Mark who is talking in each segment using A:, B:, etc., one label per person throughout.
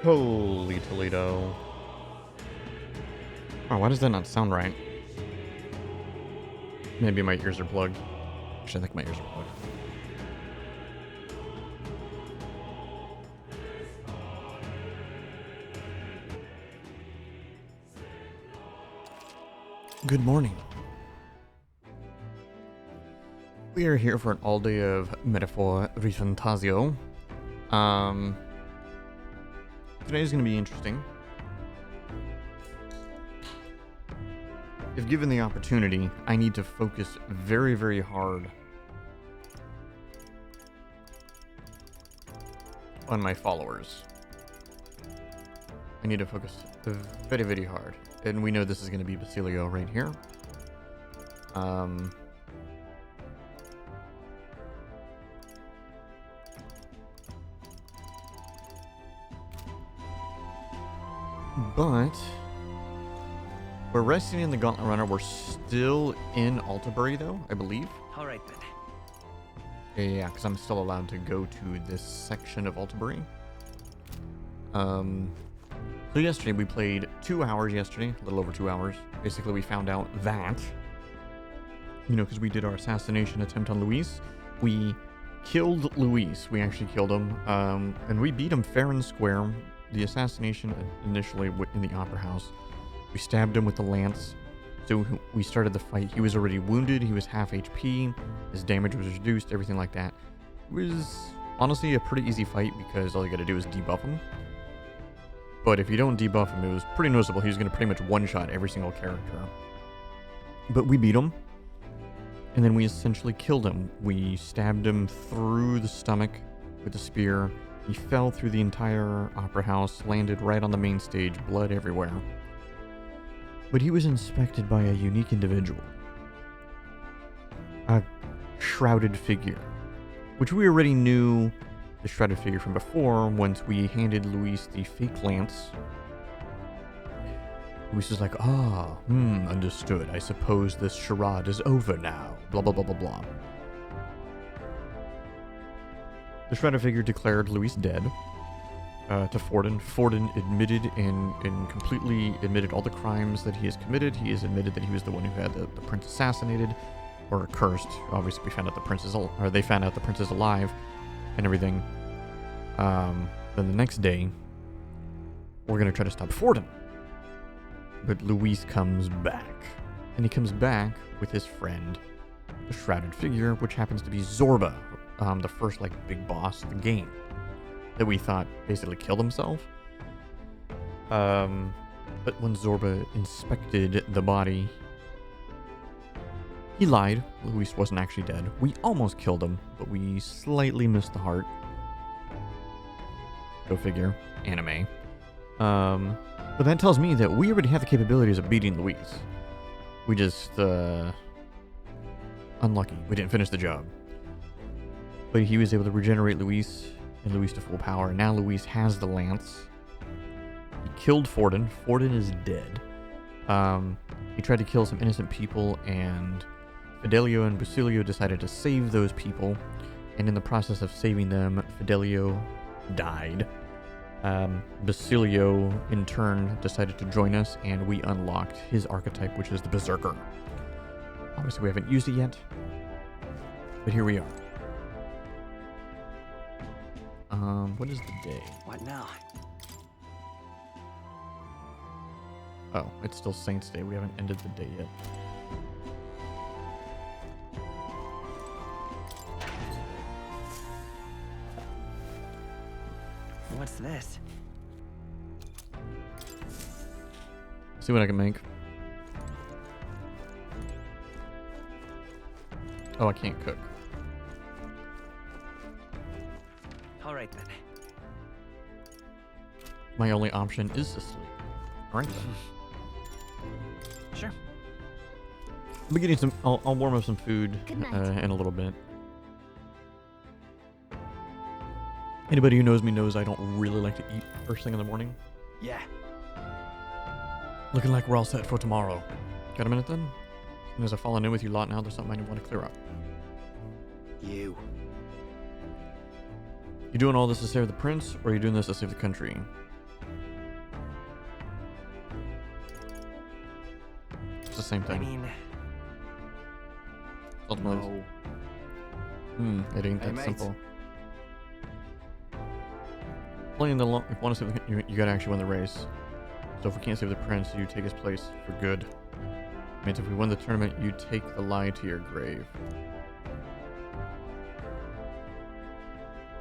A: Holy Toledo. Oh, why does that not sound right? Maybe my ears are plugged. Actually, I think my ears are plugged. Good morning. We are here for an all day of Metaphor ReFantazio. Today's going to be interesting. If given the opportunity, I need to focus very, very hard on my followers. I need to focus very, very hard. And we know this is going to be Basilio right here. But we're resting in the Gauntlet Runner. We're still in Altabury, though, I believe.
B: All right, then.
A: Yeah, because I'm still allowed to go to this section of Altabury. So yesterday we played 2 hours yesterday, a little over 2 hours. Basically, we found out that, because we did our assassination attempt on Luis. We killed Luis. We actually killed him. And we beat him fair and square. The assassination initially in the Opera House. We stabbed him with the lance. So we started the fight. He was already wounded. He was half HP. His damage was reduced, everything like that. It was honestly a pretty easy fight because all you gotta do is debuff him. But if you don't debuff him, it was pretty noticeable. He was gonna pretty much one-shot every single character. But we beat him. And then we essentially killed him. We stabbed him through the stomach with a spear. He fell through the entire Opera House, landed right on the main stage, blood everywhere. But he was inspected by a unique individual. A shrouded figure. Which we already knew the shrouded figure from before, once we handed Luis the fake lance. Luis was like, understood. I suppose this charade is over now. Blah, blah, blah, blah, blah. The shrouded figure declared Luis dead to Forden. Forden admitted and completely admitted all the crimes that he has committed. He has admitted that he was the one who had the prince assassinated or cursed. Obviously, we found out the prince is they found out the prince is alive and everything. Then the next day, we're gonna try to stop Forden, but Luis comes back, and he comes back with his friend, the shrouded figure, which happens to be Zorba. The first big boss of the game that we thought basically killed himself. But when Zorba inspected the body, he lied. Luis wasn't actually dead. We almost killed him, but we slightly missed the heart. Go figure. Anime. But that tells me that we already have the capabilities of beating Luis. We just, unlucky. We didn't finish the job. But he was able to regenerate Luis, and Luis to full power. And now Luis has the lance. He killed Forden. Forden is dead. He tried to kill some innocent people, and Fidelio and Basilio decided to save those people. And in the process of saving them, Fidelio died. Basilio, in turn, decided to join us, and we unlocked his archetype, which is the Berserker. Obviously, we haven't used it yet, but here we are. What is the day?
B: What now?
A: Oh, it's still Saints Day. We haven't ended the day yet.
B: What's this?
A: See what I can make. Oh, I can't cook.
B: All right, then.
A: My only option is to sleep. Alright then.
B: Sure.
A: I'll be getting some. I'll warm up some food
C: Good night.
A: in a little bit. Anybody who knows me knows I don't really like to eat first thing in the morning.
B: Yeah.
A: Looking like we're all set for tomorrow. Got a minute then? As I've fallen in with you a lot now, there's something I want to clear up.
B: You.
A: You doing all this to save the prince, or are you doing this to save the country? the same
B: I
A: thing.
B: mean,
A: Ultimately,
B: no.
A: it ain't
B: Hey,
A: that
B: mate.
A: simple. Playing the long, if you want to save, you gotta actually win the race. So if we can't save the prince, you take his place for good. Means if we win the tournament, you take the lie to your grave.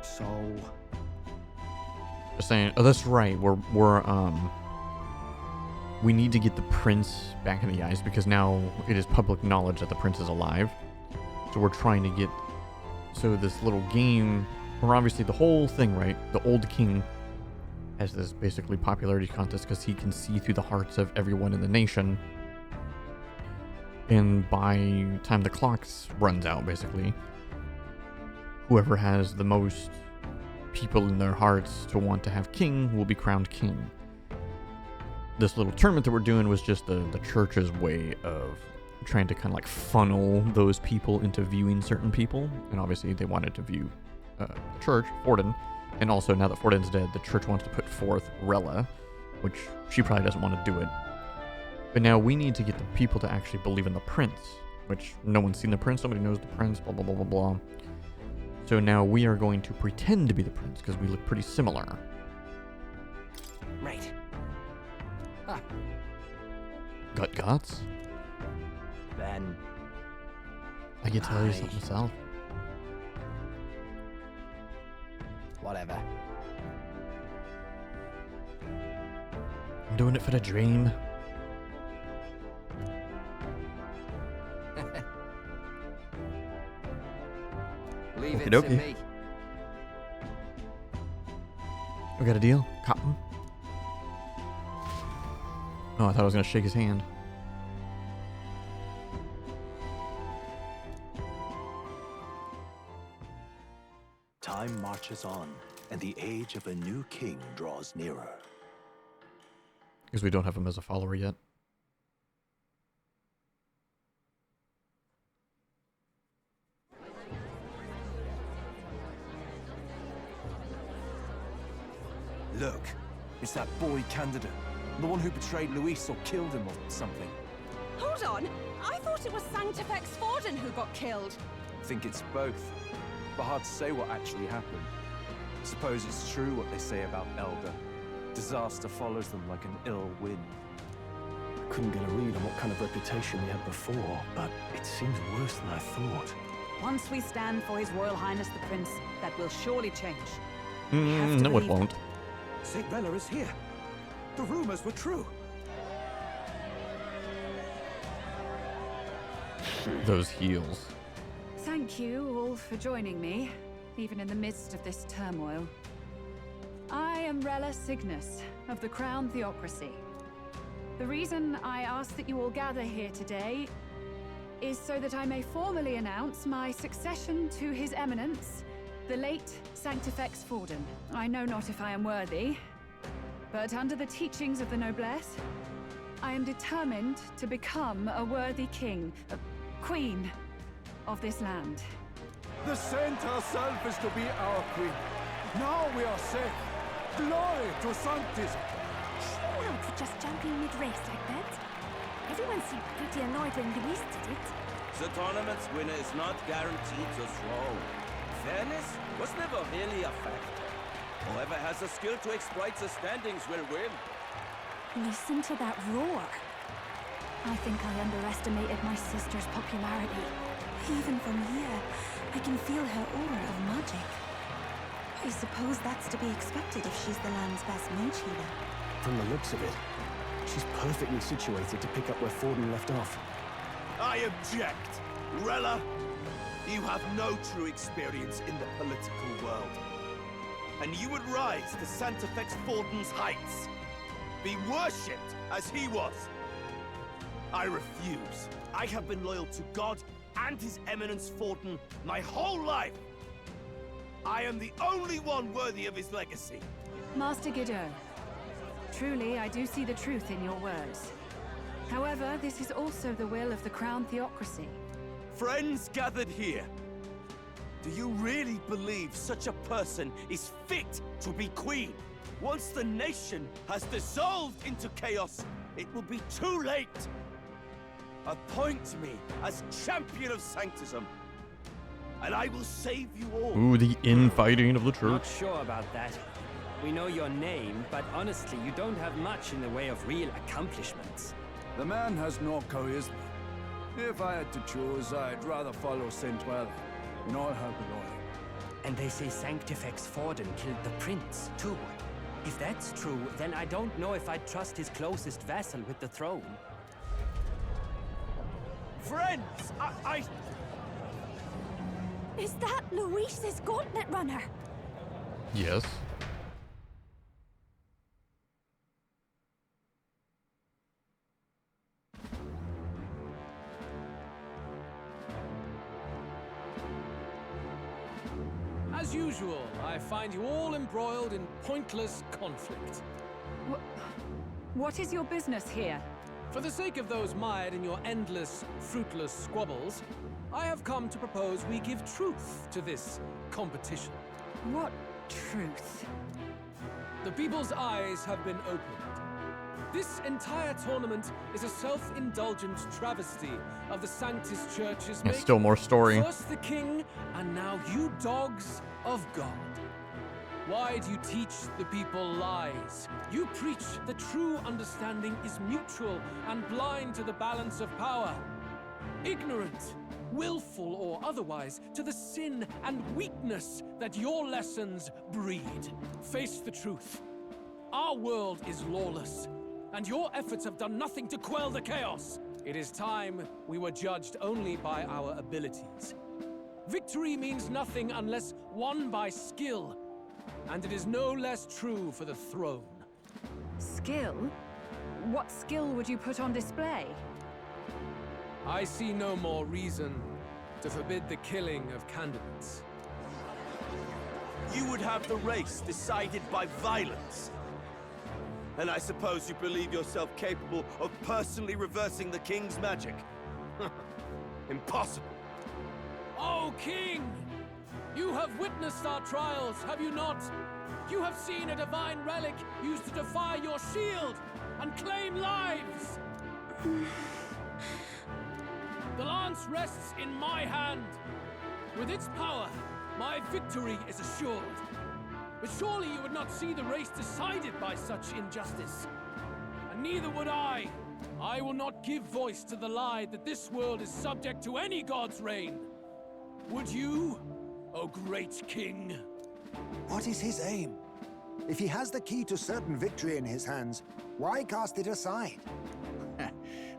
B: So,
A: Just saying. Oh, that's right. We need to get the prince back in the eyes because now it is public knowledge that the prince is alive. So we're trying to get. So this little game, or obviously the whole thing, right? The old king has this basically popularity contest because he can see through the hearts of everyone in the nation. And by time the clock runs out, basically, whoever has the most people in their hearts to want to have king will be crowned king. This little tournament that we're doing was just the church's way of trying to kind of like funnel those people into viewing certain people. And obviously they wanted to view the church, Forden. And also now that Forden's dead, the church wants to put forth Rella, which she probably doesn't want to do it. But now we need to get the people to actually believe in the prince, which no one's seen the prince, nobody knows the prince, blah, blah, blah, blah, blah. So now we are going to pretend to be the prince because we look pretty similar.
B: right.
A: Got guts?
B: Then,
A: I can tell you something myself.
B: whatever.
A: I'm doing it for the dream.
B: Leave it
A: Okey-dokey.
B: to me.
A: We got a deal? Cotton? Oh, I thought I was going to shake his hand.
C: Time marches on, and the age of a new king draws nearer.
A: Because we don't have him as a follower yet.
D: Look, it's that boy candidate. The one who betrayed Luis or killed him or something.
E: Hold on! I thought it was Sanctifex Forden who got killed.
D: Think it's both. But hard to say what actually happened. Suppose it's true what they say about Elder. Disaster follows them like an ill wind.
C: Couldn't get a read on what kind of reputation we had before, but it seems worse than I thought.
F: Once we stand for His Royal Highness the Prince, that will surely change. have to
A: No, it
F: believe
A: won't.
D: St. Rella is here. The rumors were true.
A: Those heels.
F: Thank you all for joining me, even in the midst of this turmoil. I am Rella Cygnus of the Crown Theocracy. The reason I ask that you all gather here today is so that I may formally announce my succession to His Eminence, the late Sanctifex Forden. I know not if I am worthy, but under the teachings of the noblesse, I am determined to become a worthy king, a queen of this land.
D: The saint herself is to be our queen. Now we are safe. Glory to Sanctis.
G: Chill out for just jumping mid-race like that. Everyone seemed pretty annoyed when Luis did it.
H: The tournament's winner is not guaranteed the throne. Fairness was never really a fact. Whoever has the skill to exploit the standings will win.
G: Listen to that roar. I think I underestimated my sister's popularity. Even from here, I can feel her aura of magic. I suppose that's to be expected if she's the land's best mage healer.
C: From the looks of it, she's perfectly situated to pick up where Forden left off.
H: I object. Rella, you have no true experience in the political world. And you would rise to Sanctifex Forden's heights. Be worshipped as he was. I refuse. I have been loyal to God and His Eminence Forden my whole life. I am the only one worthy of his legacy.
F: Master Guido, truly I do see the truth in your words. However, this is also the will of the Crown Theocracy.
H: Friends gathered here, do you really believe such a person is fit to be queen? Once the nation has dissolved into chaos, it will be too late. appoint me as champion of Sanctism, and I will save you all.
A: Ooh, the infighting of the
I: Not
A: church.
I: sure about that. We know your name, but honestly, you don't have much in the way of real accomplishments.
J: The man has no charisma. If I had to choose, I'd rather follow Saint Well in all her glory.
I: And they say Sanctifex Forden killed the prince, too. If that's true, then I don't know if I'd trust his closest vassal with the throne.
H: Friends, I...
G: Is that Luis's gauntlet runner?
A: Yes.
K: As usual, I find you all embroiled in pointless conflict.
F: What is your business here?
K: For the sake of those mired in your endless, fruitless squabbles, I have come to propose we give truth to this competition.
F: What truth?
K: The people's eyes have been opened. This entire tournament is a self-indulgent travesty of the Sanctus Church's
A: It's still more story.
K: First the king, and now you dogs of God. Why do you teach the people lies? You preach that true understanding is mutual and blind to the balance of power. Ignorant, willful or otherwise, to the sin and weakness that your lessons breed. Face the truth. Our world is lawless, and your efforts have done nothing to quell the chaos. It is time we were judged only by our abilities. Victory means nothing unless won by skill, and it is no less true for the throne.
F: Skill? What skill would you put on display?
K: I see no more reason to forbid the killing of candidates.
H: You would have the race decided by violence. And I suppose you believe yourself capable of personally reversing the king's magic? Impossible.
K: Oh, King! You have witnessed our trials, have you not? You have seen a divine relic used to defy your shield and claim lives! The lance rests in my hand. With its power, my victory is assured. But surely you would not see the race decided by such injustice. And neither would I. I will not give voice to the lie that this world is subject to any god's reign. Would you, O great king?
L: What is his aim? If he has the key to certain victory in his hands, why cast it aside?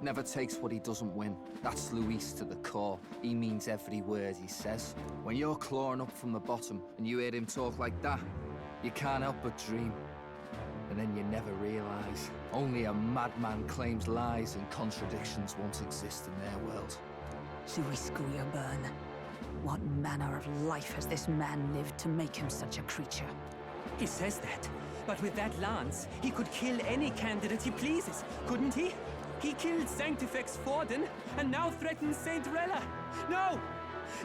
B: Never takes what he doesn't win. That's Luis to the core. He means every word he says. When you're clawing up from the bottom and you hear him talk like that, you can't help but dream. And then you never realize. Only a madman claims lies and contradictions won't exist in their world.
M: Luis Grierburn. What manner of life has this man lived to make him such a creature?
I: He says that, but with that lance, he could kill any candidate he pleases, couldn't he? He killed Sanctifex Forden, and now threatens Saint Rella. No!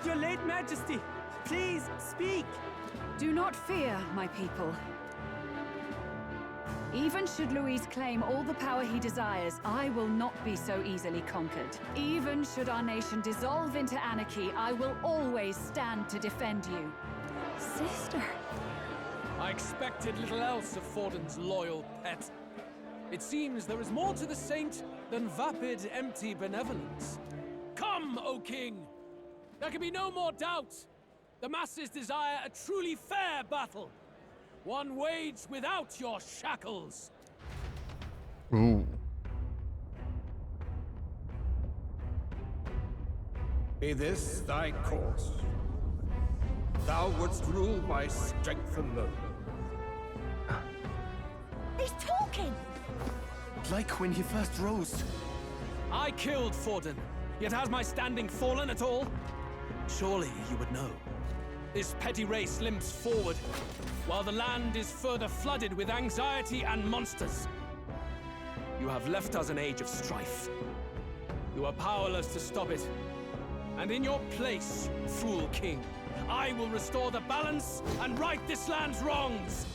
I: Your late majesty, please, speak!
F: Do not fear, my people. Even should Luis claim all the power he desires, I will not be so easily conquered. Even should our nation dissolve into anarchy, I will always stand to defend you.
G: Sister.
K: I expected little else of Forden's loyal pet. It seems there is more to the saint than vapid, empty benevolence. Come, O king! There can be no more doubt. The masses desire a truly fair battle. One waged without your shackles.
A: Ooh.
J: Be this thy course. Thou wouldst rule by strength alone.
G: He's talking!
D: Like when he first rose.
K: I killed Forden, yet has my standing fallen at all? Surely you would know. This petty race limps forward, while the land is further flooded with anxiety and monsters. You have left us an age of strife. You are powerless to stop it. And in your place, fool king, I will restore the balance and right this land's wrongs!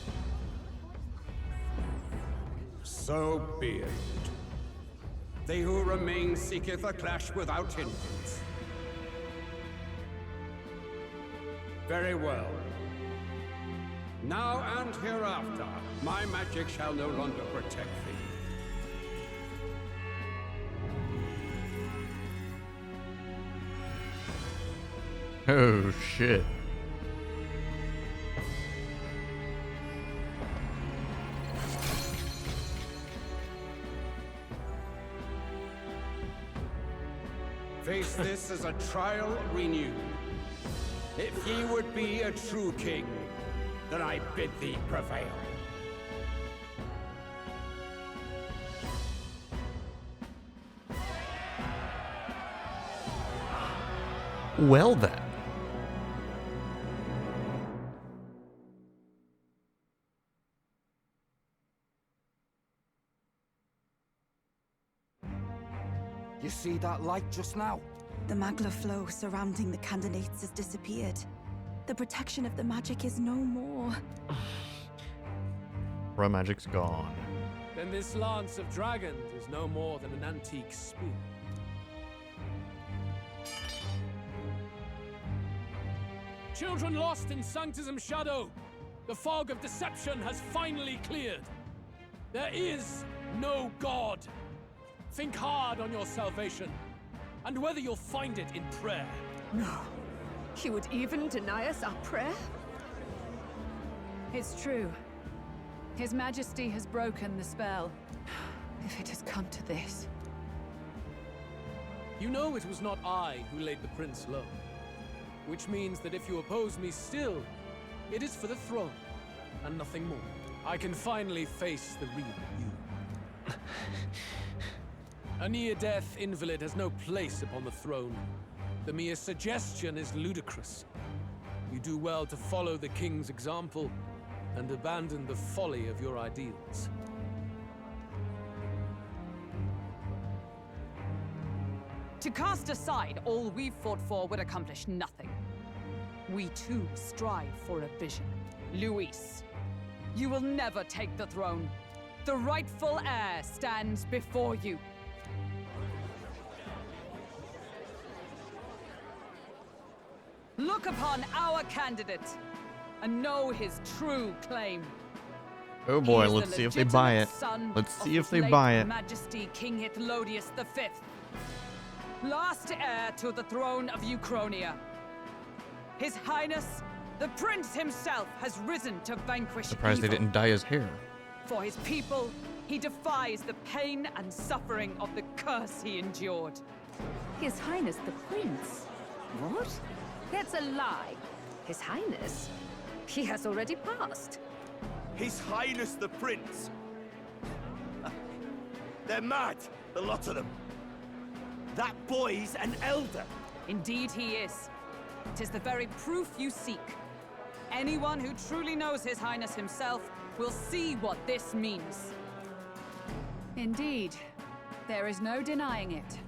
J: So be it.
N: They who remain seeketh a clash without hindrance. Very well. Now and hereafter, my magic shall no longer protect thee.
A: Oh, shit.
N: Face this as a trial renewed. If ye would be a true king, then I bid thee prevail.
A: Well then.
B: You see that light just now?
G: The magla flow surrounding the candidates has disappeared. The protection of the magic is no more.
A: Raw magic's gone.
K: Then this lance of dragons is no more than an antique spear. Children lost in Sanctism's shadow, the fog of deception has finally cleared. There is no God. Think hard on your salvation, and whether you'll find it in prayer.
E: No. He would even deny us our prayer?
F: It's true. His Majesty has broken the spell. If it has come to this.
K: You know it was not I who laid the prince low. Which means that if you oppose me still, it is for the throne, and nothing more. I can finally face the real you. A near-death invalid has no place upon the throne. The mere suggestion is ludicrous. You do well to follow the king's example and abandon the folly of your ideals.
E: To cast aside all we've fought for would accomplish nothing. We too strive for a vision. Luis, you will never take the throne. The rightful heir stands before you. Look upon our candidate and know his true claim.
A: Oh boy,
E: He is
A: let's
E: the
A: see if they buy it.
E: legitimate son
A: Let's
E: of
A: see if
E: his
A: they
E: late
A: buy it.
E: Majesty King Hythlodius V, last heir to the throne of Uchronia. His Highness, the Prince himself, has risen to vanquish
A: Surprised they
E: evil.
A: didn't dye his hair.
E: For his people, he defies the pain and suffering of the curse he endured.
O: His Highness the Prince? What? That's a lie. His Highness? He has already passed.
H: His Highness the Prince. They're mad, the lot of them. That boy's an elder.
E: Indeed he is. 'Tis the very proof you seek. Anyone who truly knows His Highness himself will see what this means.
F: Indeed. There is no denying it.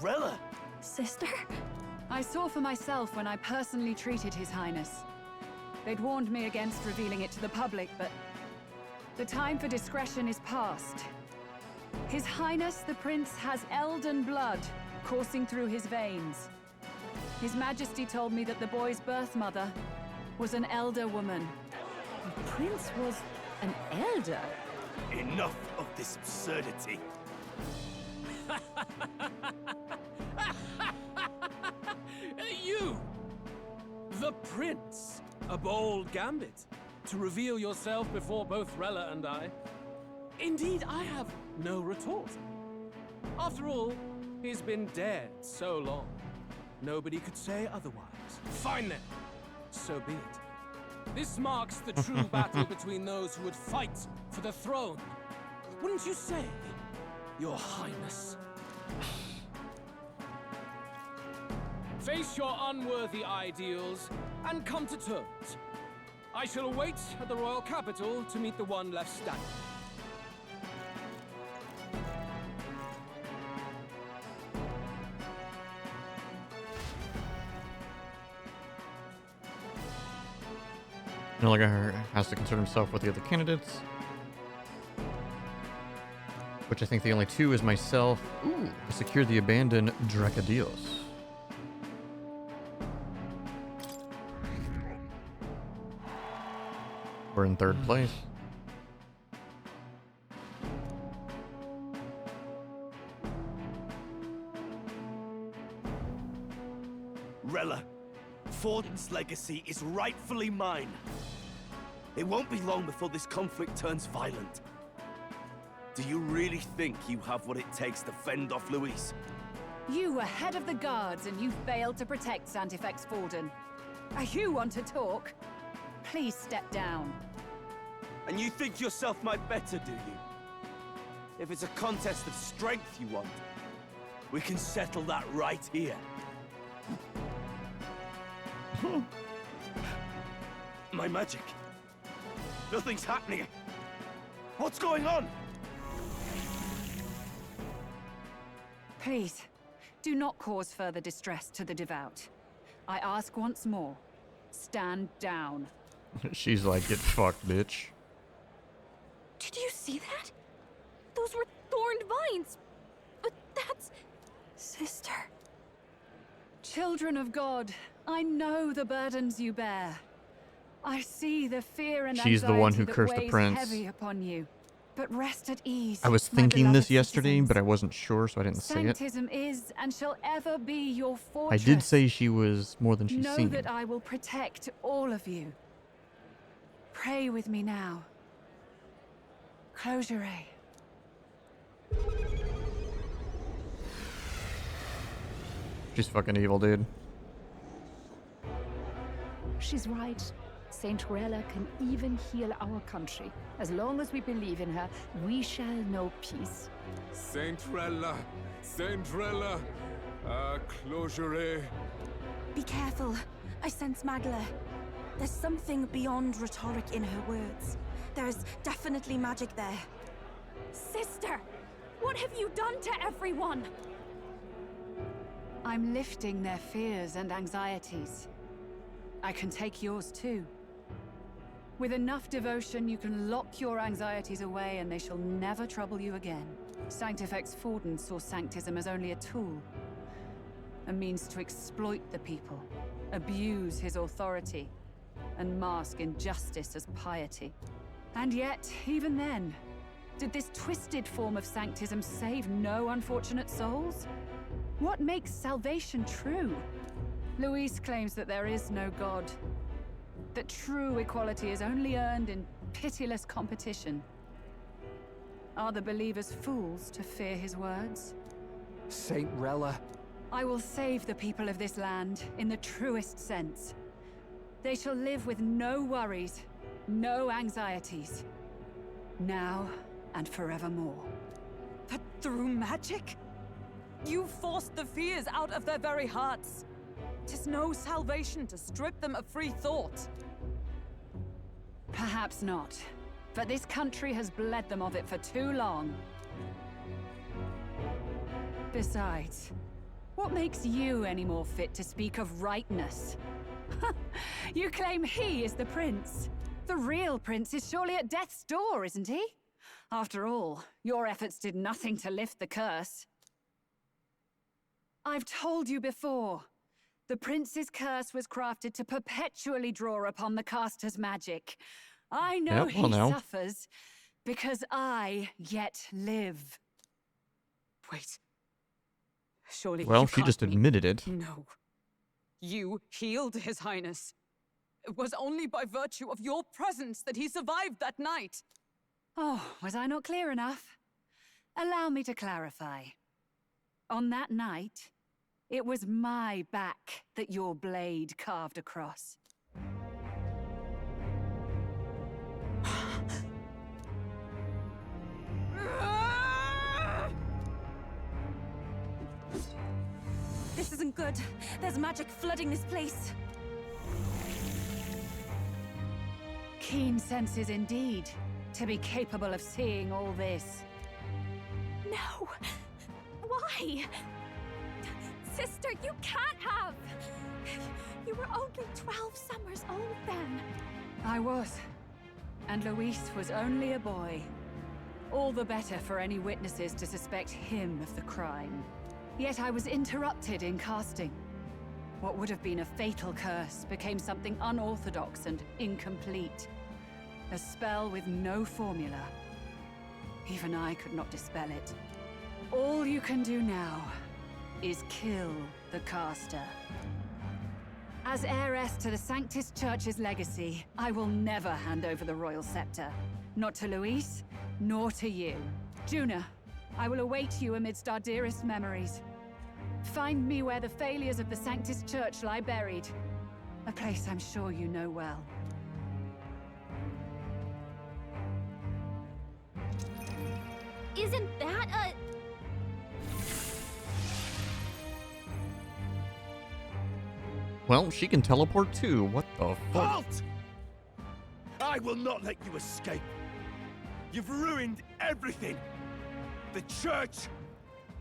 H: Rella!
G: Sister?
F: I saw for myself when I personally treated His Highness. They'd warned me against revealing it to the public, but the time for discretion is past. His Highness the Prince has Elden blood coursing through his veins. His Majesty told me that the boy's birth mother was an elder woman.
O: The Prince was an elder?
H: Enough of this absurdity.
K: You! The Prince! A bold gambit. To reveal yourself before both Rella and I. Indeed, I have no retort. After all, he's been dead so long. Nobody could say otherwise. Fine then. So be it. This marks the true battle between those who would fight for the throne. Wouldn't you say, Your Highness? Face your unworthy ideals and come to terms. I shall await at the royal capital to meet the one left standing.
A: Nilliger has to concern himself with the other candidates. Which I think the only two is myself. Ooh, secure the abandoned Dracadios. We're in third place.
H: Rella, Forden's legacy is rightfully mine. It won't be long before this conflict turns violent. Do you really think you have what it takes to fend off Luis?
F: You were head of the guards and you failed to protect Santifex Forden. You want to talk? Please step down.
H: And you think yourself my better, do you? If it's a contest of strength you want, we can settle that right here. My magic. Nothing's happening. What's going on?
F: Please, do not cause further distress to the devout. I ask once more, stand down.
A: She's like, get fucked, bitch.
G: Did you see that? Those were thorned vines. But that's... Sister.
F: Children of God, I know the burdens you bear. I see the fear and
A: She's the one who cursed the prince.
F: Heavy upon you. But rest at ease.
A: I was thinking this yesterday, but I wasn't sure, so I didn't say it.
F: Sanctism is and shall ever be your fortress.
A: I did say she was more than she
F: Know
A: seemed.
F: that I will protect all of you. Pray with me now. Close your eye.
A: She's fucking evil, dude.
O: She's right. Saint Rella can even heal our country. As long as we believe in her, we shall know peace.
P: Saint Rella! Saint Rella! Closure.
G: Be careful. I sense Magla. There's something beyond rhetoric in her words. There's definitely magic there. Sister! What have you done to everyone?
F: I'm lifting their fears and anxieties. I can take yours too. With enough devotion, you can lock your anxieties away and they shall never trouble you again. Sanctifex Forden saw Sanctism as only a tool. A means to exploit the people, abuse his authority, and mask injustice as piety. And yet, even then, did this twisted form of Sanctism save no unfortunate souls? What makes salvation true? Luis claims that there is no God. That true equality is only earned in pitiless competition. Are the believers fools to fear his words?
I: Saint Rella.
F: I will save the people of this land in the truest sense. They shall live with no worries, no anxieties. Now and forevermore.
E: But through magic? You forced the fears out of their very hearts. 'Tis no salvation to strip them of free thought.
F: Perhaps not. But this country has bled them of it for too long. Besides, what makes you any more fit to speak of rightness? You claim he is the prince. The real prince is surely at death's door, isn't he? After all, your efforts did nothing to lift the curse. I've told you before. The prince's curse was crafted to perpetually draw upon the caster's magic. I know he suffers because I yet live.
E: Wait. Surely
A: Well,
E: you
A: she
E: can't
A: just admitted it.
E: No. You healed His Highness. It was only by virtue of your presence that he survived that night.
F: Oh, was I not clear enough? Allow me to clarify. On that night, it was my back that your blade carved across.
G: This isn't good. There's magic flooding this place.
F: Keen senses indeed, to be capable of seeing all this.
G: No! Why? Sister, you can't have! You were only 12 summers old then.
F: I was. And Luis was only a boy. All the better for any witnesses to suspect him of the crime. Yet I was interrupted in casting. What would have been a fatal curse became something unorthodox and incomplete. A spell with no formula. Even I could not dispel it. All you can do now is kill the caster. As heiress to the Sanctus Church's legacy, I will never hand over the royal scepter. Not to Luis, nor to you. Juna, I will await you amidst our dearest memories. Find me where the failures of the Sanctus Church lie buried. A place I'm sure you know well.
Q: Isn't that a...
A: Well, she can teleport too. What the fuck?
H: Halt! I will not let you escape. You've ruined everything. The church,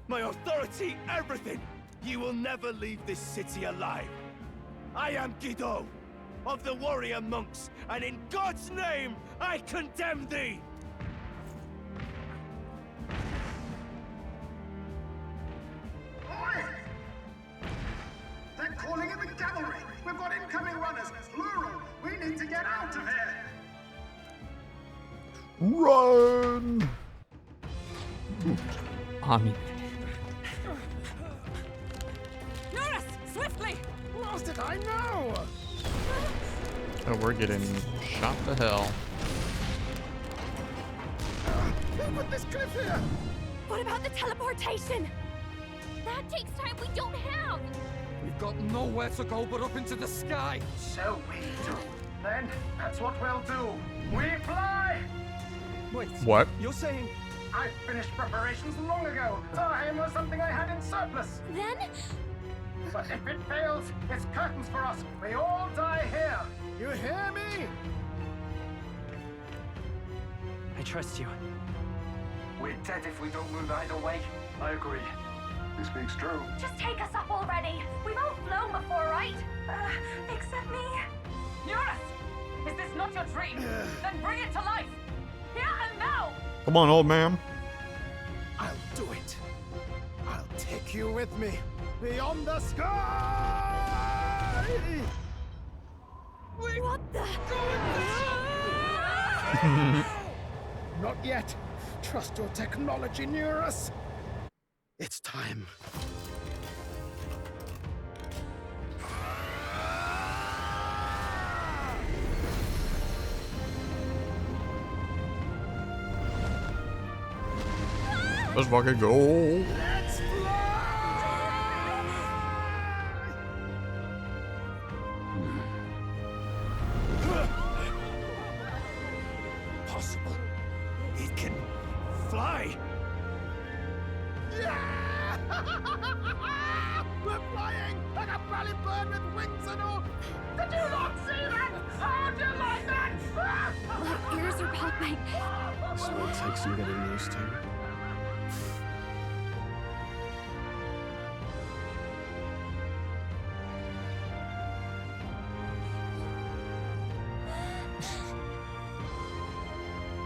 H: my authority, everything. You will never leave this city alive. I am Guido, of the warrior monks, and in God's name, I condemn thee!
R: Oi! They're calling in the cavalry! We've got incoming runners, plural! We need to get out of here!
A: Run! Ami.
E: Norris, swiftly!
R: Lost it, I know!
A: Oh, we're getting shot to hell.
R: Who put this cliff here?
Q: What about the teleportation? That takes time we don't have!
K: We've got nowhere to go but up into the sky!
R: So we do. Then, that's what we'll do. We fly!
D: Wait.
A: What?
D: You're saying...
R: I finished preparations long ago. Time was something I had in surplus.
Q: Then?
R: But if it fails, it's curtains for us. We all die here. You hear me?
I: I trust you.
R: We're dead if we don't move either way. I agree. This speaks true.
Q: Just take us up already. We've all flown before, right? Except me.
E: Eurus! Is this not your dream? Then bring it to life! Here and now!
A: Come on, old man.
R: I'll do it. I'll take you with me. Beyond the sky!
Q: What the?
R: Not yet. Trust your technology, Eurus. It's time.
A: Let's fucking go.
R: Let's
H: Possible. It can fly.
R: Yeah! We're flying like a bally bird with wings and all. Did you not see that? How do you like that?
Q: My ears are popping.
C: This will take some getting used to.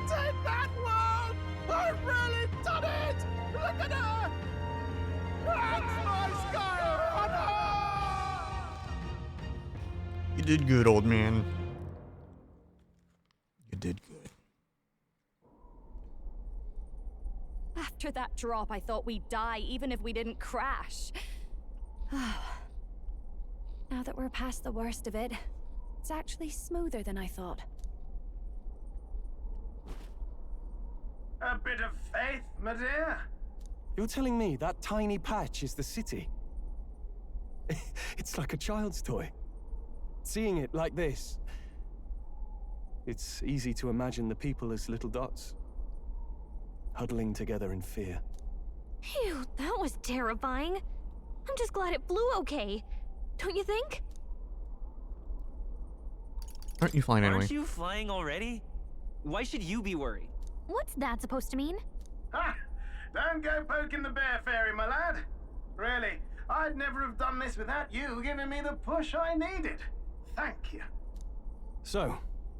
R: Take that, world! I've really done it! Look at her! That's my sky runner!
A: You did good, old man. You did good.
G: After that drop, I thought we'd die even if we didn't crash. Now that we're past the worst of it, it's actually smoother than I thought.
R: A bit of faith, my dear.
C: You're telling me that tiny patch is the city? It's like a child's toy. Seeing it like this, it's easy to imagine the people as little dots, huddling together in fear.
Q: Phew, that was terrifying. I'm just glad it flew okay. Don't you think?
A: Aren't you flying anyway?
S: Aren't you flying already? Why should you be worried?
Q: What's that supposed to mean?
R: Ah, don't go poking the bear fairy, my lad. Really, I'd never have done this without you giving me the push I needed. Thank you.
C: So,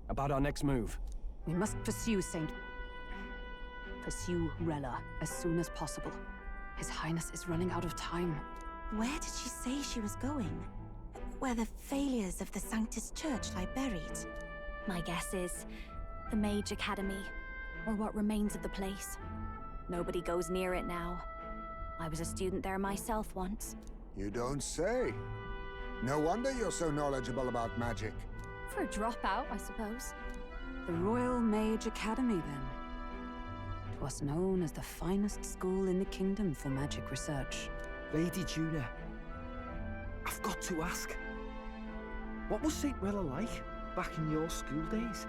C: about our next move.
E: We must pursue Saint...
M: Pursue Rella as soon as possible. His Highness is running out of time.
G: Where did she say she was going? Where the failures of the Sanctus Church lie buried?
Q: My guess is the Mage Academy, or what remains of the place. Nobody goes near it now. I was a student there myself once.
L: You don't say. No wonder you're so knowledgeable about magic.
Q: For a dropout, I suppose.
M: The Royal Mage Academy, then. 'Twas known as the finest school in the kingdom for magic research.
B: Lady Juna, I've got to ask. What was St. Rella like back in your school days?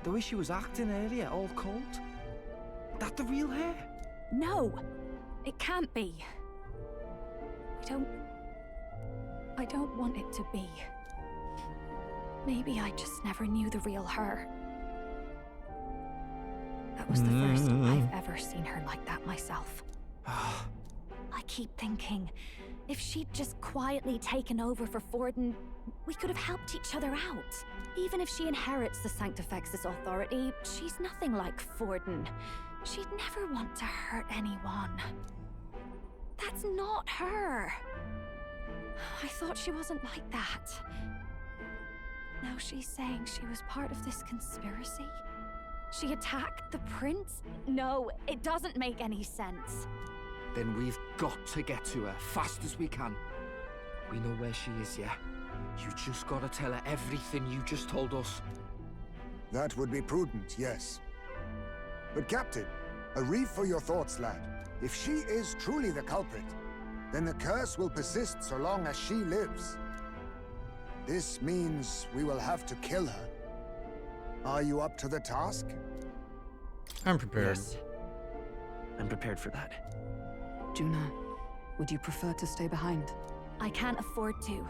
B: The way she was acting earlier, all cold? That the real hair?
Q: No! It can't be. I don't want it to be. Maybe I just never knew the real her. That was the first time I've ever seen her like that myself. I keep thinking, if she'd just quietly taken over for Forden, we could have helped each other out. Even if she inherits the Sanctifex's authority, she's nothing like Forden. She'd never want to hurt anyone. That's not her. I thought she wasn't like that. Now she's saying she was part of this conspiracy? She attacked the prince? No, it doesn't make any sense.
B: Then we've got to get to her fast as we can. We know where she is, yeah? You just gotta tell her everything you just told us.
L: That would be prudent, yes. But Captain, a reef for your thoughts, lad. If she is truly the culprit, then the curse will persist so long as she lives. This means we will have to kill her. Are you up to the task?
A: I'm prepared.
C: Yes. I'm prepared for that.
M: Juna, would you prefer to stay behind?
Q: I can't afford to.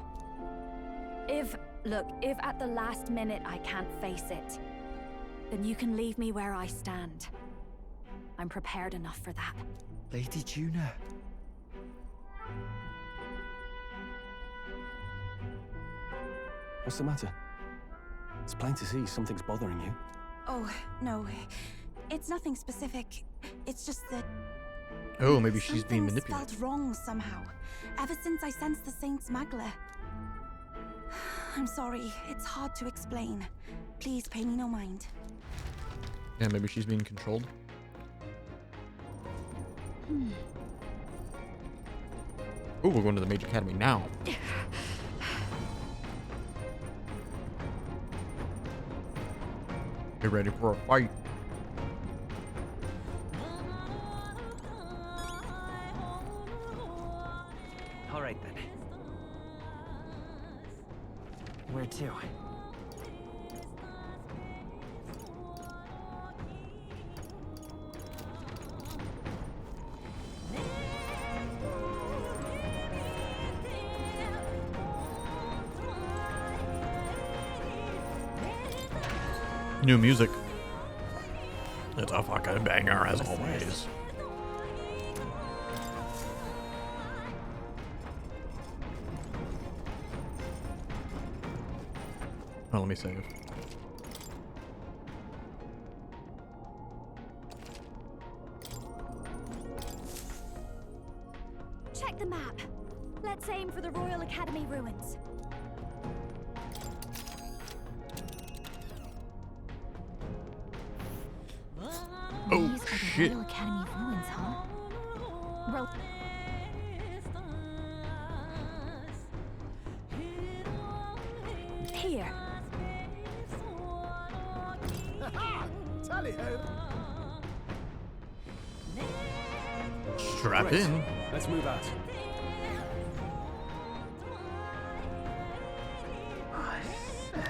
Q: If at the last minute I can't face it, then you can leave me where I stand. I'm prepared enough for that.
B: Lady Juna.
C: What's the matter? It's plain to see something's bothering you.
G: Oh, no. It's nothing specific. It's just that...
A: Oh, maybe she's being
G: something's
A: manipulated.
G: felt wrong somehow. Ever since I sensed the Saint Smuggler. I'm sorry. It's hard to explain. Please pay me no mind.
A: Yeah, maybe she's being controlled. Oh, we're going to the Mage Academy now. Get ready for a fight.
S: All right then. Where to?
A: New music. It's a fucking banger as always. Oh, let me save.
Q: Check the map. Let's aim for the Royal Academy ruins.
A: Oh,
Q: These are the
A: shit.
Q: Royal Academy ruins, huh? Here.
J: Tally ho!
A: Strap
C: Great.
A: in.
C: Let's move out.
R: I say,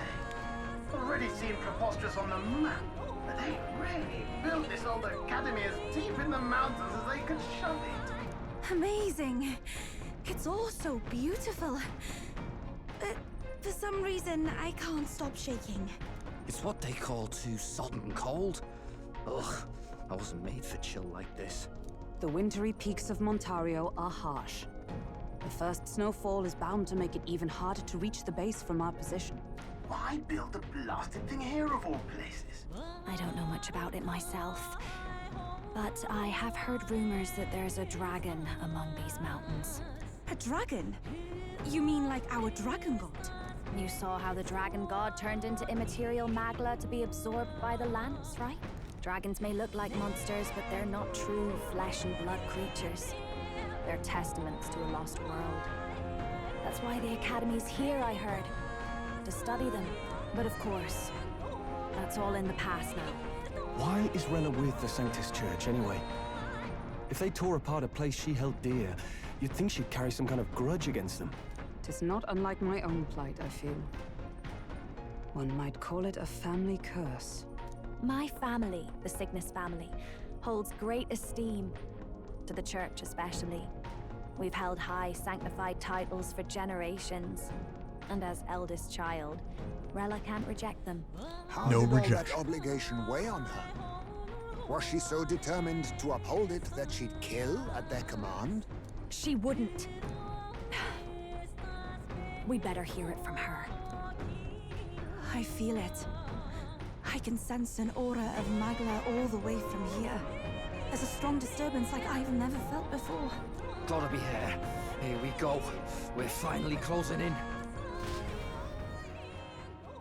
R: already seemed preposterous on the map, but they really built this old academy as deep in the mountains as they could shove it.
G: Amazing. It's all so beautiful. But for some reason, I can't stop shaking.
B: It's what they call too sodden cold. Ugh, I wasn't made for chill like this.
M: The wintry peaks of Montario are harsh. The first snowfall is bound to make it even harder to reach the base from our position.
R: Why build the blasted thing here of all places?
Q: I don't know much about it myself. But I have heard rumors that there's a dragon among these mountains.
G: A dragon? You mean like our dragon god?
Q: You saw how the dragon god turned into immaterial magla to be absorbed by the lands, right? Dragons may look like monsters, but they're not true flesh and blood creatures. They're testaments to a lost world. That's why the Academy's here, I heard. To study them. But of course, that's all in the past now.
C: Why is Rella with the Sanctus Church, anyway? If they tore apart a place she held dear, you'd think she'd carry some kind of grudge against them.
M: Tis not unlike my own plight, I feel. One might call it a family curse.
Q: My family, the Cygnus family, holds great esteem. To the Church especially. We've held high sanctified titles for generations. And as eldest child, Rella can't reject them.
L: How did all that obligation weigh on her? Was she so determined to uphold it that she'd kill at their command?
Q: She wouldn't. We'd better hear it from her.
G: I feel it. I can sense an aura of Magla all the way from here. There's a strong disturbance like I've never felt before.
B: Gotta be here. Here we go. We're finally closing in.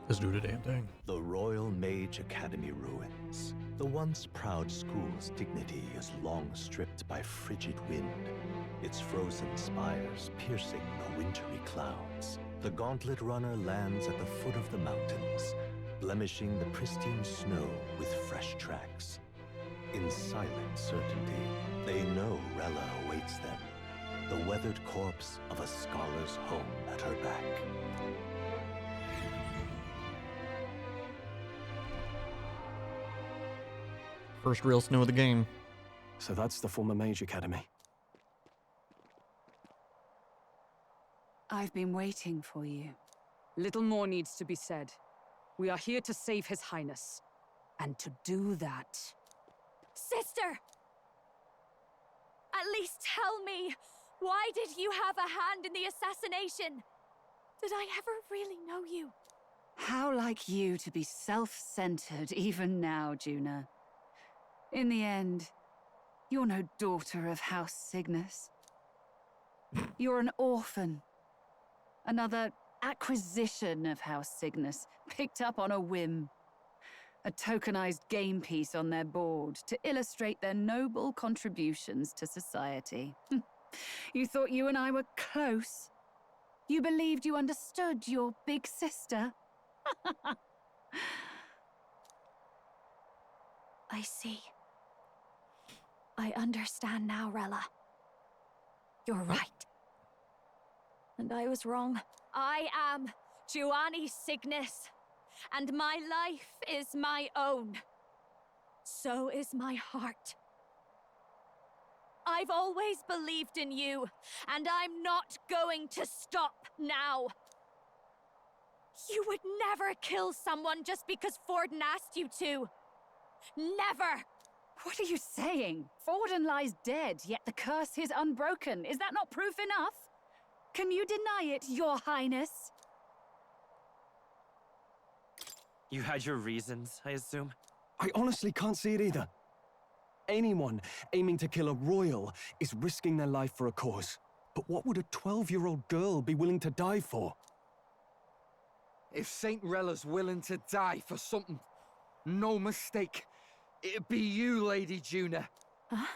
A: Let's do the damn thing.
T: The Royal Mage Academy ruins. The once proud school's dignity is long stripped by frigid wind, its frozen spires piercing the wintry clouds. The gauntlet runner lands at the foot of the mountains, blemishing the pristine snow with fresh tracks. In silent certainty, they know Rella awaits them, the weathered corpse of a scholar's home at her back.
A: First real snow of the game.
C: So that's the former Mage Academy.
E: I've been waiting for you. Little more needs to be said. We are here to save His Highness. And to do that...
Q: Sister! At least tell me, why did you have a hand in the assassination? Did I ever really know you?
F: How like you to be self-centered even now, Juna. In the end, you're no daughter of House Cygnus. You're an orphan. Another acquisition of House Cygnus, picked up on a whim. A tokenized game piece on their board to illustrate their noble contributions to society. You thought you and I were close? You believed you understood your big sister?
Q: I see. I understand now, Rella. You're right. And I was wrong. I am Giovanni Cygnus, and my life is my own. So is my heart. I've always believed in you, and I'm not going to stop now. You would never kill someone just because Forden asked you to. Never!
F: What are you saying? Forden lies dead, yet the curse is unbroken. Is that not proof enough? Can you deny it, Your Highness?
S: You had your reasons, I assume?
C: I honestly can't see it either. Anyone aiming to kill a royal is risking their life for a cause. But what would a 12-year-old girl be willing to die for?
B: If Saint Rella's willing to die for something, no mistake, it'd be you, Lady Juna.
Q: Huh?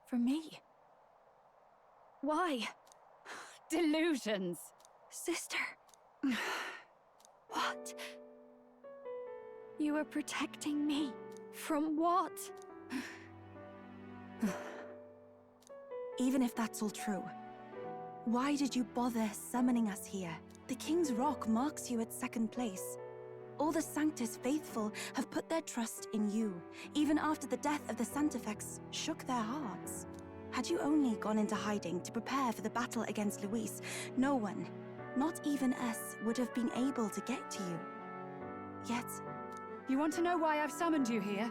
Q: For me? Why?
F: Delusions.
Q: Sister. What? You are protecting me. From what?
G: Even if that's all true, why did you bother summoning us here? The King's Rock marks you at second place. All the Sanctus faithful have put their trust in you, even after the death of the Santafex shook their hearts. Had you only gone into hiding to prepare for the battle against Luis, no one, not even us, would have been able to get to you. Yet...
F: You want to know why I've summoned you here?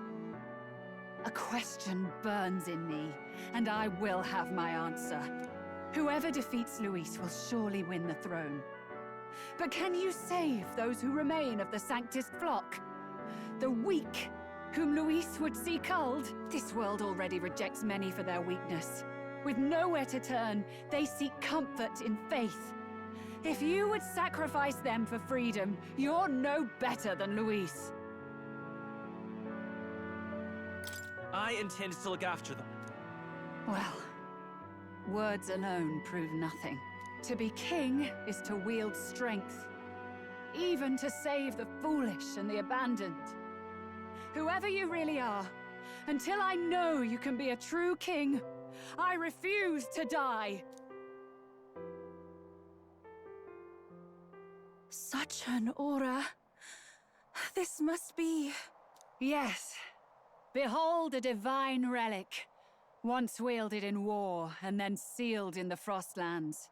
F: A question burns in me, and I will have my answer. Whoever defeats Luis will surely win the throne. But can you save those who remain of the Sanctus flock? The weak, whom Luis would see culled? This world already rejects many for their weakness. With nowhere to turn, they seek comfort in faith. If you would sacrifice them for freedom, you're no better than Luis.
S: I intend to look after them.
F: Well, words alone prove nothing. To be king is to wield strength, even to save the foolish and the abandoned. Whoever you really are, until I know you can be a true king, I refuse to die.
G: Such an aura. This must be...
F: Yes. Behold a divine relic, once wielded in war and then sealed in the Frostlands.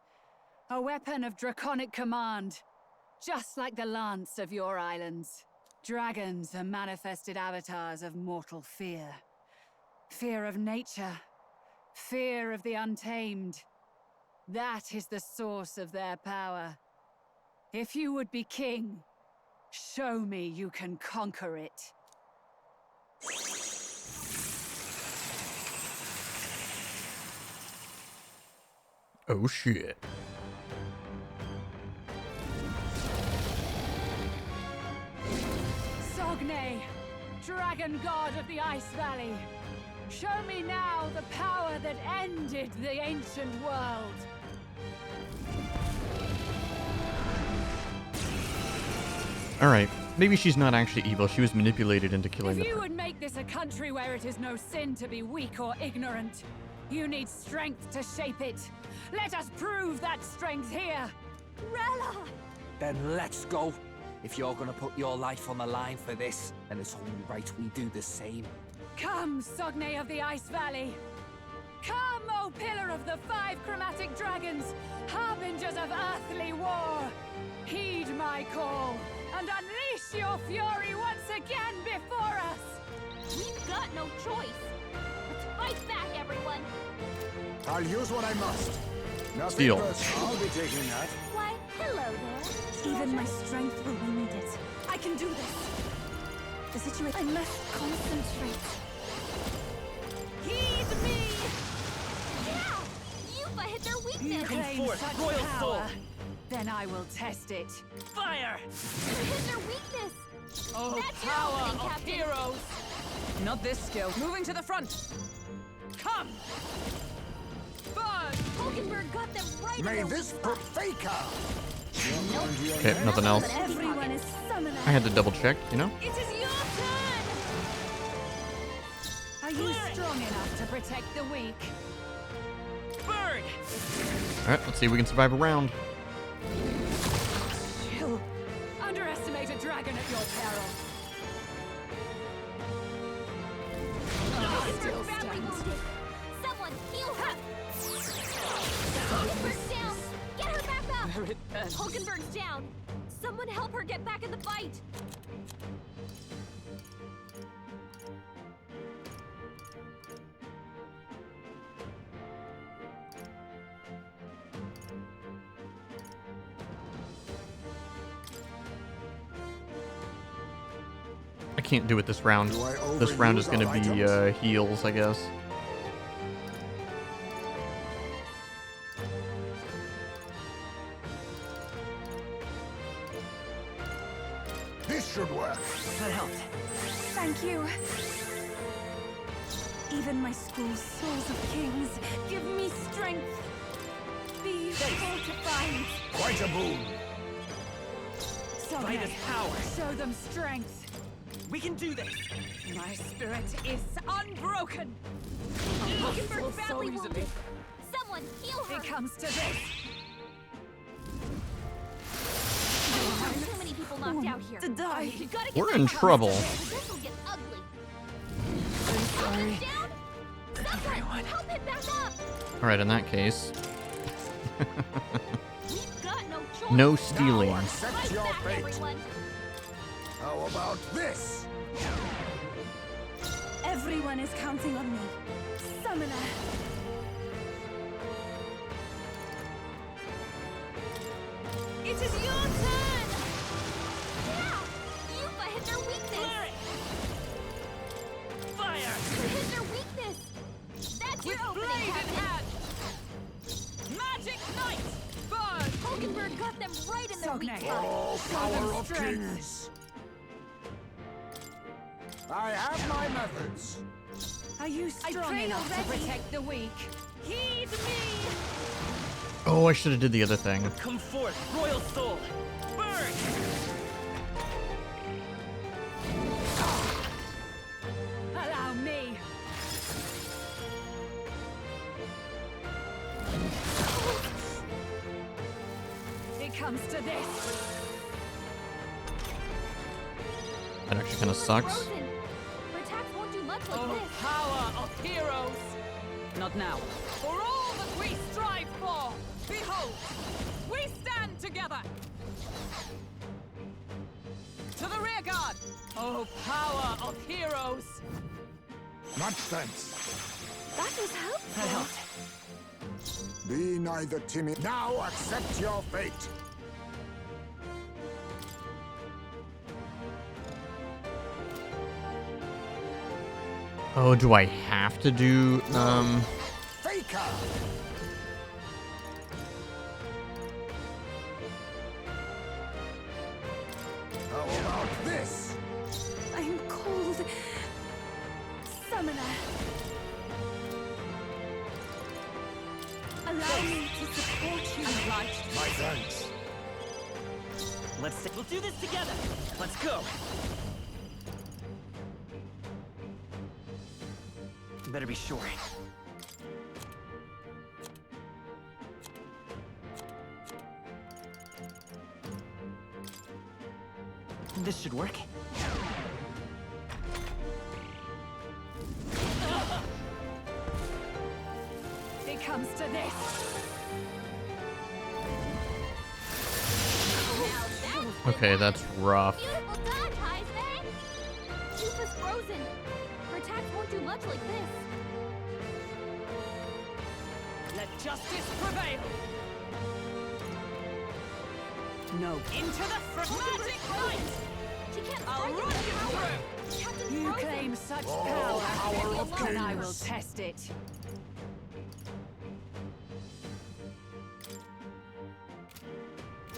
F: A weapon of draconic command, just like the lance of your islands. Dragons are manifested avatars of mortal fear. Fear of nature, fear of the untamed. That is the source of their power. If you would be king, show me you can conquer it.
A: Oh shit.
F: Sogne, dragon god of the Ice Valley, show me now the power that ended the ancient world.
A: Alright, maybe she's not actually evil, she was manipulated into killing
F: If
A: the
F: you would make this a country where it is no sin to be weak or ignorant, you need strength to shape it. Let us prove that strength here.
G: Rella!
B: Then let's go. If you're gonna put your life on the line for this, then it's only right we do the same.
F: Come, Sogne of the Ice Valley. Come, O pillar of the 5 chromatic dragons, harbingers of earthly war. Heed my call, and unleash your fury once again before us.
Q: We've got no choice. Let's fight back, everyone.
L: I'll use what I must. Nothing
A: Steal.
L: personal. I'll be taking that.
Q: Why, hello there.
G: Even my strength will be needed. I can do this. The situation... I must concentrate.
F: Heed me!
Q: Yeah! Yuba hit their
F: You
Q: weakness!
F: claim such
S: royal soul.
F: power. Then I will test it.
S: Fire!
Q: You hit their weakness!
E: Oh,
Q: That's your
E: power
Q: opening,
E: of
Q: Captain.
E: heroes! Not this skill. Moving to the front. Come! Burn!
Q: Hulkenberg got them right
L: May
Q: in their
L: this
Q: weak
L: put
Q: spot.
L: faker.
A: Okay, nothing else.
G: Everyone is summoner.
A: I had to double check, you know?
F: It is your turn! Are you strong enough to protect the weak?
E: Burn!
A: Alright, let's see if we can survive a round.
F: Chill. Underestimate a dragon at your peril.
Q: Hulkenberg's badly wounded. Someone heal her! Hulkenberg's down! Get her back up!
E: Where it ends.
Q: Hulkenberg's down! Someone help her get back in the fight!
A: I can't do it this round. This round is gonna be heals, I guess.
L: This should work.
F: That helped.
G: Thank you. Even my school's souls of kings give me strength. Be fortified.
L: Quite a boon.
F: Fight is power. Show them strength.
S: We can do this!
F: My spirit is unbroken.
Q: Hulkenberg's
E: so
Q: badly
E: easily.
Q: wounded. Someone heal her!
F: It comes to this.
Q: Too many people knocked out here.
G: To die.
Q: You gotta get
A: We're
Q: that
A: in
Q: covered.
A: trouble.
Q: This will get ugly.
G: I'm sorry.
Q: Down? Someone help him back up!
A: Alright, in that case.
Q: We've got no choice.
A: No stealing.
L: Now accept
Q: Fight
L: your
Q: back,
L: fate.
Q: everyone.
L: How about this?
G: Everyone is counting on me. Summoner.
F: It is your turn.
Q: Yeah! Yuba hit their weakness! caught them right in their weak
F: Sogne.
Q: spot.
L: Oh,
F: Show them
L: power of
F: strength.
L: kings! I have my methods.
F: Are you strong enough to protect the weak?
Q: Heed me!
A: Oh, I should have did the other thing.
S: Come forth, royal soul! Burn!
F: Allow me. It comes to this.
A: That actually kind of sucks.
Q: Frozen. Her attacks won't do much like
E: Oh,
Q: this.
E: power of heroes! Not now. For all that we strive for, behold, we stand together! To the rear guard! Oh, power of heroes!
L: Much thanks.
Q: That was helpful.
L: Be neither timid. Now accept your fate.
A: Oh, do I have to do,
L: Faker! How about this?
Q: I'm cold. Summoner. Allow me to support you.
L: My thanks.
S: We'll do this together! Let's go! Better be sure. This should work.
F: It comes to this.
A: okay, that's rough.
Q: Beautiful dodge, Heisman! Jupa's frozen. Her attacks won't do much like this.
E: Let justice prevail!
M: No.
E: Into the magic light!
Q: She can't
E: I'll
Q: strike
E: run
Q: it
E: you
Q: with power.
E: through!
Q: Captain's
F: You
Q: frozen.
F: claim such
L: Oh,
F: power,
L: power of
F: and I will
L: kings.
F: test it.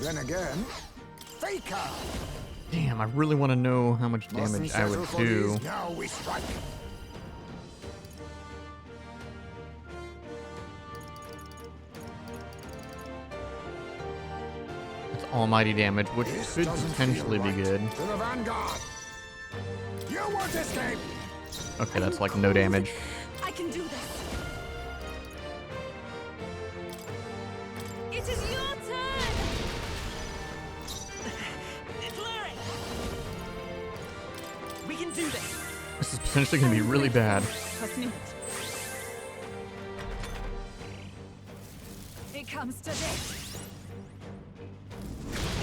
L: Then again, Faker!
A: Damn, I really want to know how much damage
L: Mustn't
A: I would
L: settle for
A: do.
L: these. Now we strike.
A: It's almighty damage, which
L: This
A: could
L: doesn't
A: potentially
L: feel
A: be
L: right.
A: good.
L: To the vanguard! You won't escape!
A: Okay, that's like no damage.
F: I can do this. It is your turn.
S: We can do this!
A: This is potentially going to be really bad.
F: It comes to this.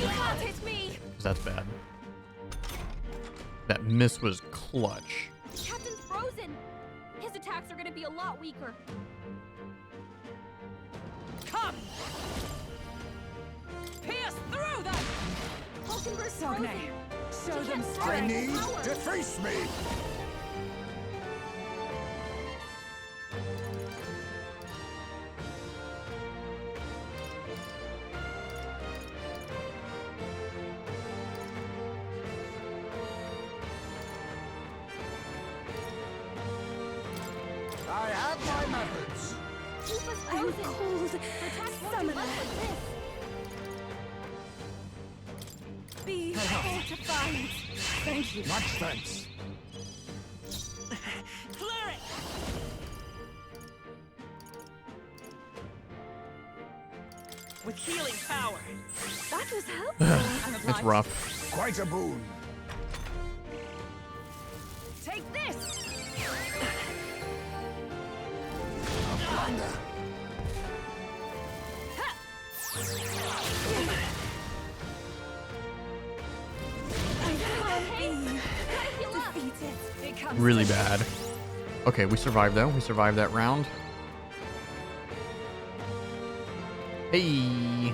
Q: You can't hit me.
A: That's bad. That miss was clutch.
Q: Captain's frozen. His attacks are going to be a lot weaker.
E: Come! Pierce through them!
Q: Hulkenberg's
F: Sogne,
Q: frozen.
F: show
Q: She
F: them
Q: can't
L: I
Q: strike
L: need
Q: with power.
L: to face me! I have my methods.
Q: Jupa's
G: I'm
Q: frozen.
G: cold.
Q: Her attacks won't do
G: Summoner.
Q: much like this.
F: Be fortified. Thank you.
L: Much thanks.
S: Clear it! With healing power!
Q: That was helpful.
A: It's rough.
L: Quite a boon.
F: Take this.
L: A blunder.
F: It comes
A: Really
F: to
A: bad. Okay, we survived though. We survived that round. Hey!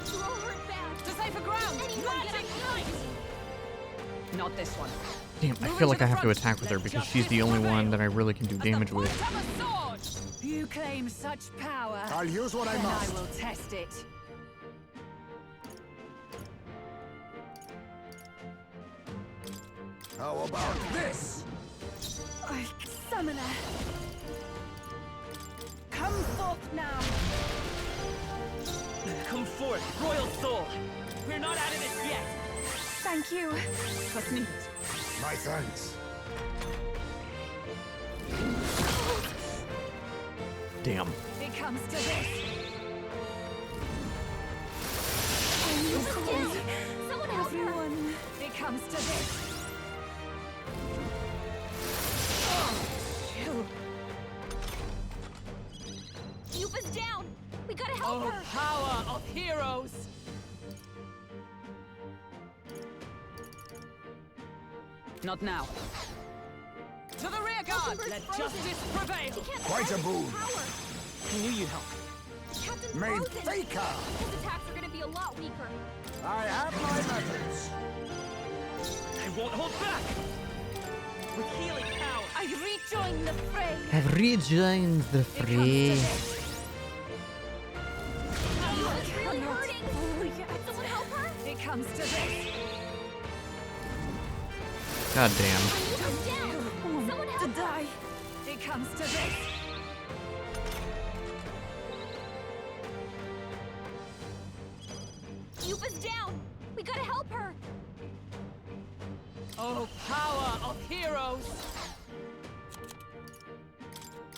E: To safer ground! Magic light! Not this one.
A: Damn, I feel like I have to attack with her because she's the only one that I really can do damage with.
F: You claim such power.
L: I'll use what I
F: then
L: must.
F: I will test it.
L: How about this?
G: Summoner. Come forth now.
I: Come forth, Royal Soul. We're not out of this yet.
G: Thank you.
E: Was nicht.
L: My thanks.
A: Damn.
F: It comes to this.
G: Someone help everyone.
F: It comes to this.
Q: Yuba's down. We gotta help
E: Oh,
Q: her.
E: power of heroes! Not now. To the rear guard! Let justice prevail!
L: Quite a boon.
I: I knew you'd help.
Q: Captain's
L: Main
Q: frozen.
L: faker.
Q: His attacks are gonna be a lot weaker.
L: I have my methods.
I: I won't hold back. With healing power.
G: I rejoin the fray.
A: Have rejoined the fray.
Q: Yuba's really hurting. Can someone help her?
F: It comes to this.
A: God damn.
Q: Yuba's down. Someone help her.
G: Die.
F: It comes to this.
Q: Yuba's down. We gotta help her.
E: Oh, power of heroes!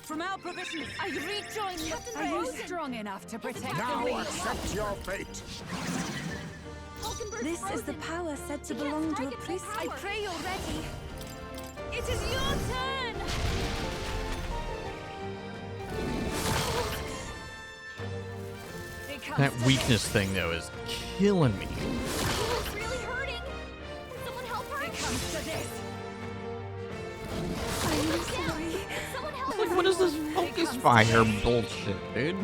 E: From our provisions,
F: I rejoin the
Q: Captain
F: fray. Are you
Q: Frozen.
F: strong enough to protect
L: Now
F: the reach?
L: accept your fate.
Q: Hulkenberg's
G: This is the
Q: frozen.
G: power said to
Q: He can't
G: belong to a
Q: strike at full
G: priest.
Q: power.
G: I pray you're ready.
F: It is your turn! It comes
A: That
F: to
A: weakness thing, though, is killing me.
Q: Yuba's really hurting. Can someone help her?
F: It comes to this.
Q: I'm sorry. Someone help her.
A: Like, what is this focus fire bullshit, dude?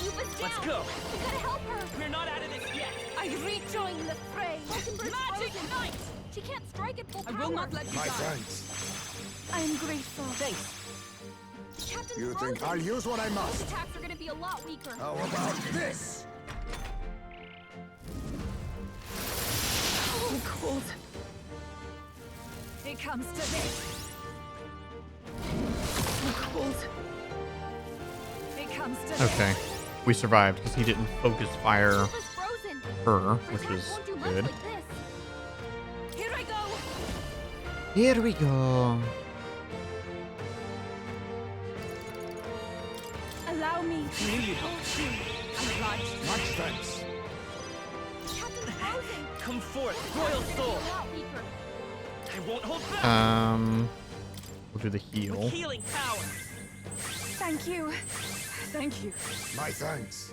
Q: Yuba's
I: Let's
Q: down.
I: go.
Q: We gotta help her.
I: We're not out of this yet.
F: I rejoin the fray.
Q: Hulkenberg's
E: Magic
Q: frozen.
E: Knight!
Q: She can't strike at full
E: I
Q: power.
E: will not let you
L: My
E: die.
L: thanks.
G: I am grateful.
I: Thanks.
Q: Captain's
L: You
Q: frozen.
L: think I'll use what I
Q: Those
L: must?
Q: attacks are gonna be a lot weaker.
L: How about this?
G: I'm cold.
F: It comes to this.
G: I'm cold.
F: It comes to this.
A: Okay. We survived because he didn't focus fire
Q: Yuba's frozen.
A: her,
Q: Her
A: which
Q: attacks
A: is
Q: won't do much
A: good.
Q: like this.
F: Here I go.
A: Here we go.
G: Allow me.
I: I knew you'd help.
E: Obliged.
L: Much thanks.
Q: Captain's frozen.
I: Come forth, Royal Soul.
Q: A lot weaker.
I: I won't hold back.
A: We'll do the heal.
I: With healing power.
G: Thank you.
F: Thank you.
L: My thanks.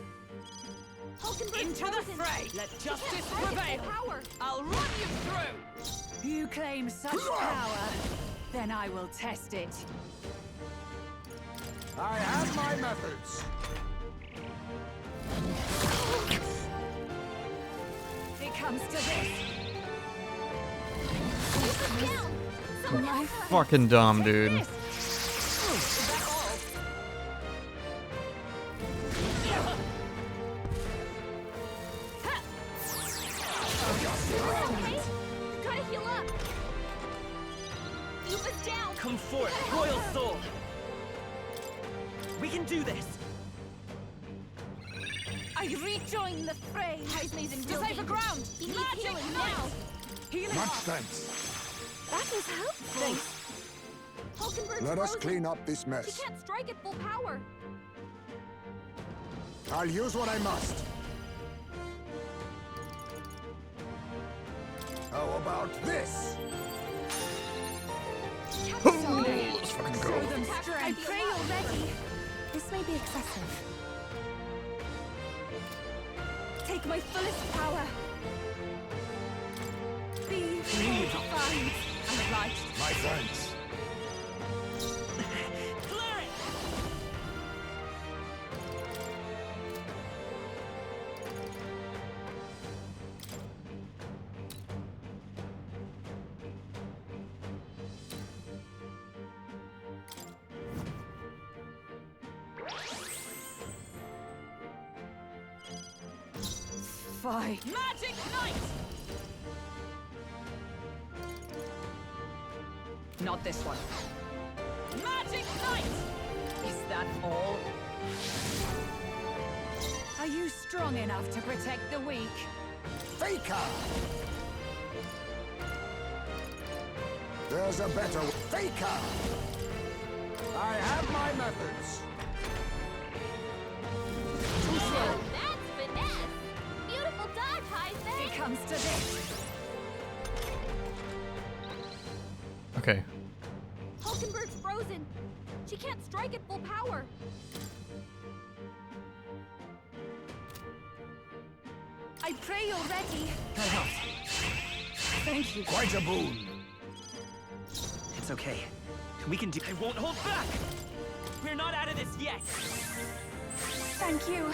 Q: Hulkenberg's
E: Into the
Q: frozen.
E: fray! Let
Q: She can't
E: justice
Q: strike at
E: prevail!
Q: full power.
E: I'll run you through!
F: You claim such power. Then I will test it.
L: I have my methods.
F: It comes to this.
Q: Yuba's down. Someone help her.
A: Fucking dumb, dude.
E: Is that all?
Q: Okay? Gotta heal up. Yuba's down.
I: Come forth,
Q: We gotta help
I: Royal
Q: her.
I: Soul. We can do this.
G: I rejoin the fray.
Q: Heismay's in
E: To
Q: real
E: safer
Q: danger.
E: ground!
Q: He needs
E: Magic
Q: healing
E: Knight!
Q: now.
E: Healing
L: Much
E: up.
L: thanks.
G: That was helpful.
I: Thanks.
Q: Hulkenberg's
L: Let us
Q: frozen.
L: clean up this
Q: She
L: mess.
Q: can't strike at full power.
L: I'll use what I must. How about this?
A: Let's fucking go.
Q: Those attacks
G: I
Q: might be a
G: pray
Q: lot
G: you're ready.
Q: weaker.
G: This may be excessive. Take my fullest power. Be defined.
E: I'm obliged.
L: My thanks.
I: Clear it.
F: Fine.
E: Magic Knight! Not this one. Magic Knight! Is that all?
F: Are you strong enough to protect the weak?
L: Faker! There's a better Faker! I have my methods.
Q: Oh, that's finesse! Beautiful dodge, Heisman!
F: It comes to this.
A: Okay.
Q: Hulkenberg's frozen. She can't strike at full power.
F: I pray you're ready. Thank you.
L: Quite a boon.
S: It's okay. We can do. I won't hold back. We're not out of this yet.
F: Thank you.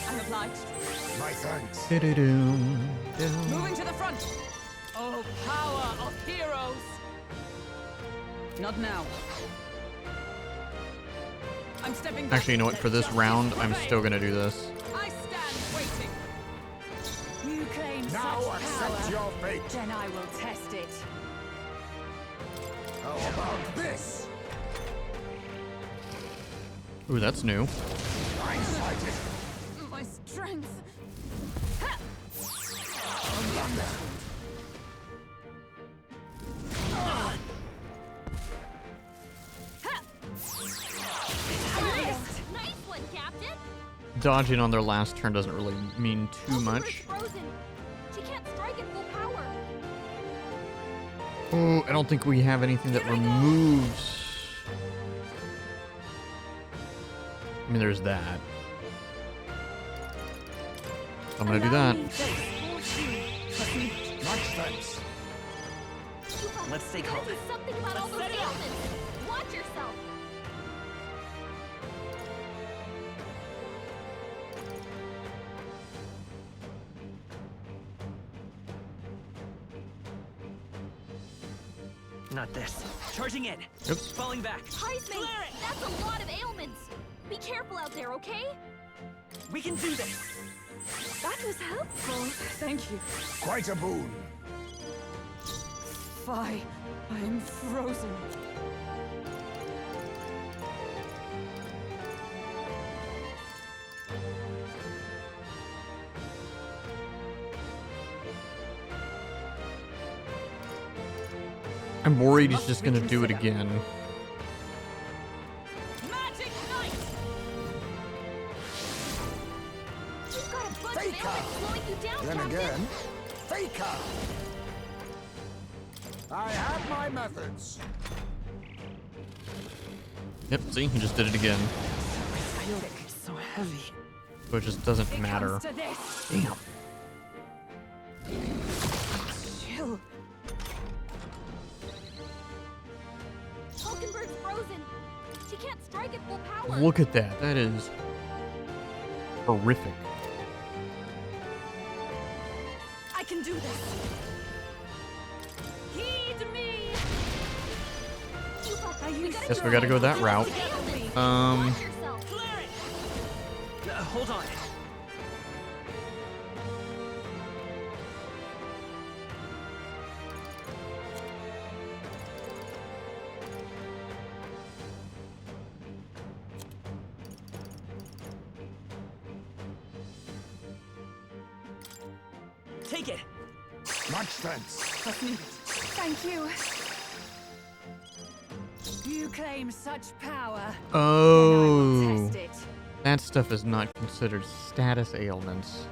E: I'm obliged.
L: My thanks.
E: Moving to the front. Oh, power of heroes. Not now. I'm stepping back.
A: Actually, you know what? For this round, I'm still gonna do this.
E: I stand waiting.
F: You claim
L: Now
F: such
L: accept
F: power.
L: your fate.
F: Then I will test it.
L: How about this?
A: Ooh, that's new.
L: Blindsided.
F: My strength.
Q: Nice one, Captain!
A: Dodging on their last turn doesn't really mean too much.
Q: Frozen. She can't strike at full power.
A: Oh, I don't think we have anything that removes. I mean, there's that. I'm gonna do that.
L: Much thanks.
S: Let's stay calm.
Q: Do something about all those ailments. Watch yourself.
S: Not this. Charging in.
A: Oops.
S: Falling back.
Q: Heisman, that's a lot of ailments. Be careful out there, okay?
S: We can do this.
F: That was helpful. Thank you.
L: Quite a boon.
F: Fie. I am frozen.
A: I'm worried he's just gonna do it again.
E: Magic Knight!
Q: You've got a bunch
L: Faker!
Q: of ailments slowing you down,
L: Then
Q: Captain.
L: again, Faker! I have my methods.
A: Yep, see? He just did it again.
E: It's so heavy.
A: So it just doesn't matter.
F: Comes to this.
A: Damn.
E: Chill.
Q: Hulkenberg's frozen. She can't strike at full power.
A: Look at that. That is horrific.
F: I can do this. Heed me.
A: Guess we gotta go that route.
Q: Watch yourself.
S: Hold on. Take it.
L: Much thanks.
F: Thank you. You claim such power.
A: Oh.
F: Then I will test it.
A: That stuff is not considered status ailments.